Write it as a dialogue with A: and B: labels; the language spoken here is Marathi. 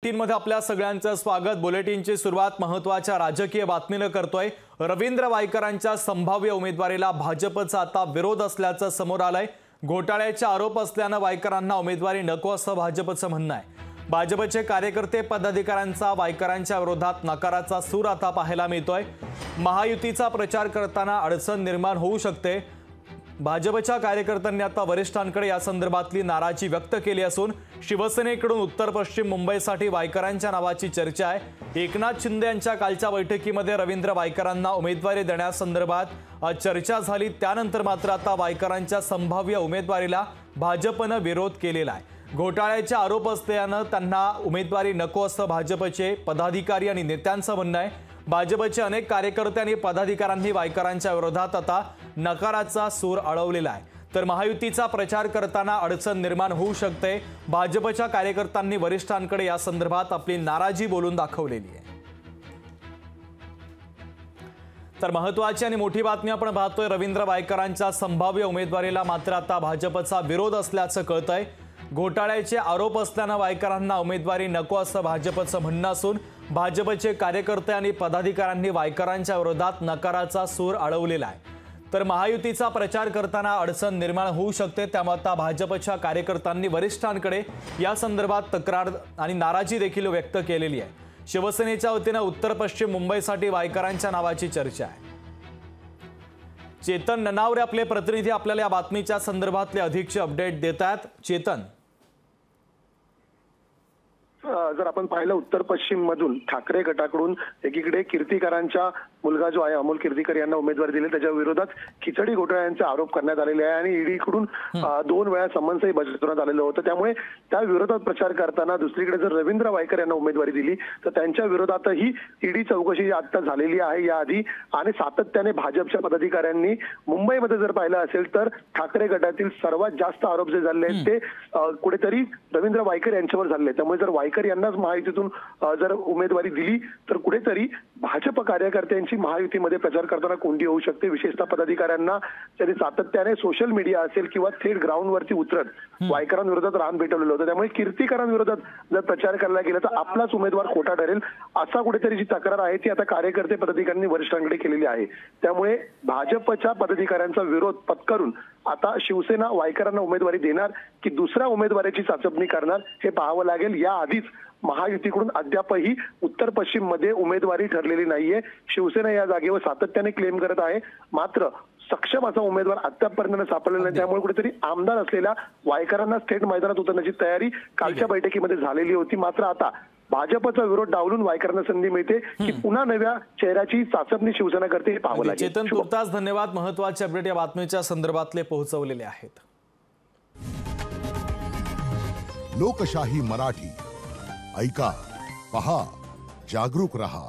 A: मध्ये आपल्या सगळ्यांचं स्वागत। बुलेटिनची सुरुवात महत्त्वाच्या राजकीय बातमीने करतोय। रवींद्र वायकरांच्या संभाव्य उमेदवारीला भाजपचा आता विरोध असल्याचं समोर आलंय। घोटाळ्याचे आरोप असल्याने वायकरांना उमेदवारी नको असं भाजपचं म्हणणं आहे। भाजपचे कार्यकर्ते पदाधिकाऱ्यांचा वायकरांच्या विरोधात नकाराचा सूर आता पाहायला मिळतोय। महायुतीचा प्रचार करताना अडचण निर्माण होऊ शकते। भाजपच्या कार्यकर्त्यांनी आता वरिष्ठांकडे या संदर्भातली नाराजी व्यक्त केली असून शिवसेनेकडून उत्तर पश्चिम मुंबईसाठी वायकरांच्या नावाची चर्चा आहे। एकनाथ शिंदे यांच्या कालच्या बैठकीमध्ये रवींद्र वायकरांना उमेदवारी देण्यासंदर्भात चर्चा झाली। त्यानंतर मात्र आता वायकरांच्या संभाव्य उमेदवारीला भाजपने विरोध केलेला आहे। घोटाळ्याचे आरोप असल्याने त्यांना उमेदवारी नको असं भाजपचे पदाधिकारी आणि नेत्यांचं म्हणणं आहे। भाजपचे अनेक कार्यकर्ते आणि पदाधिकाऱ्यांनी वायकरांच्या विरोधात आता नकाराचा सूर आळवलेला आहे। तर महायुतीचा प्रचार करताना अडचण निर्माण होऊ शकते। भाजपच्या कार्यकर्त्यांनी वरिष्ठांकडे या संदर्भात आपली नाराजी बोलून दाखवलेली आहे। तर महत्त्वाची आणि मोठी बातमी आपण पाहतोय। रवींद्र वायकरांच्या संभाव्य उमेदवारीला मात्र आता भाजपचा विरोध असल्याचं कळतंय। घोटाळ्याचे आरोप असल्याने वायकरांना उमेदवारी नको असं भाजपचं म्हणणं असून भाजपचे कार्यकर्ते आणि पदाधिकाऱ्यांनी वायकरांच्या विरोधात नकाराचा सूर आळवलेला आहे। तर महायुतीचा प्रचार करताना अडचण निर्माण होऊ शकते। त्यामुळे आता भाजपच्या कार्यकर्त्यांनी वरिष्ठांकडे या संदर्भात तक्रार आणि नाराजी देखील व्यक्त केलेली आहे। शिवसेनेच्या वतीने उत्तर पश्चिम मुंबईसाठी वायकरांच्या नावाची चर्चा आहे। चेतन ननावरे आपले प्रतिनिधी आपल्याला या बातमीच्या संदर्भातले अधिकचे अपडेट देतात। चेतन,
B: जर आपण पाहिलं उत्तर पश्चिम मधून ठाकरे गटाकडून एकीकडे कीर्तिकरांचा मुलगा जो आहे अमोल कीर्तिकर यांना उमेदवारी दिली, त्याच्या विरोधात खिचडी घोटाळ्यांचे आरोप करण्यात आलेले आहे आणि ईडीकडून 2 वेळा समन्सही बजावण्यात आलेलं होतं। त्यामुळे त्या विरोधात प्रचार करताना दुसरीकडे जर रवींद्र वायकर यांना उमेदवारी दिली तर त्यांच्या विरोधातही ईडी चौकशी आता झालेली आहे याआधी। आणि सातत्याने भाजपच्या पदाधिकाऱ्यांनी मुंबईमध्ये जर पाहिलं असेल तर ठाकरे गटातील सर्वात जास्त आरोप जे झाले आहेत ते कुठेतरी रवींद्र वायकर यांच्यावर झाले। त्यामुळे जर वायकर यांनाच महायुतीतून जर उमेदवारी दिली तर कुठेतरी भाजप कार्यकर्त्यांची महायुतीमध्ये प्रचार करताना कोंडी होऊ शकते। विशेषतः पदाधिकाऱ्यांना त्यांनी सातत्याने सोशल मीडिया असेल किंवा थेट ग्राउंडवरती उतरत वायकरांविरोधात रान पेटवलेलं होतं। त्यामुळे कीर्तिकरांविरोधात जर प्रचार करायला गेला तर आपलाच उमेदवार खोटा ठरेल असा कुठेतरी जी तक्रार आहे ती आता कार्यकर्ते पदाधिकाऱ्यांनी वरिष्ठांकडे केलेली आहे। त्यामुळे भाजपच्या पदाधिकाऱ्यांचा विरोध पत्करून आता शिवसेना वायकरांना उमेदवारी देणार की दुसऱ्या उमेदवाराची चाचपणी करणार हे पाहावं लागेल। याआधीच महायुतीकडून अद्यापही उत्तर पश्चिम मध्ये उमेदवारी ठरलेली नाहीये। शिवसेना या जागेवर सातत्याने क्लेम करत आहे, मात्र सक्षम असा उमेदवार आतापर्यंत सापडलेला नाही। त्यामुळे कुठेतरी आमदार असलेल्या वायकरांना थेट मैदानात उतरण्याची तयारी कालच्या बैठकीमध्ये झालेली होती। मात्र आता भाजपचा विरोध डावलून वायकरांना संधी मिळते की पुन्हा नव्या चेहऱ्याची चाचपणी शिवसेना करते हे पाहावं लागेल।
A: चेतन, तुर्तास धन्यवाद। महत्त्वाचे अपडेट या बातमीच्या संदर्भातले पोहोचवलेले आहेत।
C: लोकशाही मराठी ऐका, पहा, जागरूक रहा।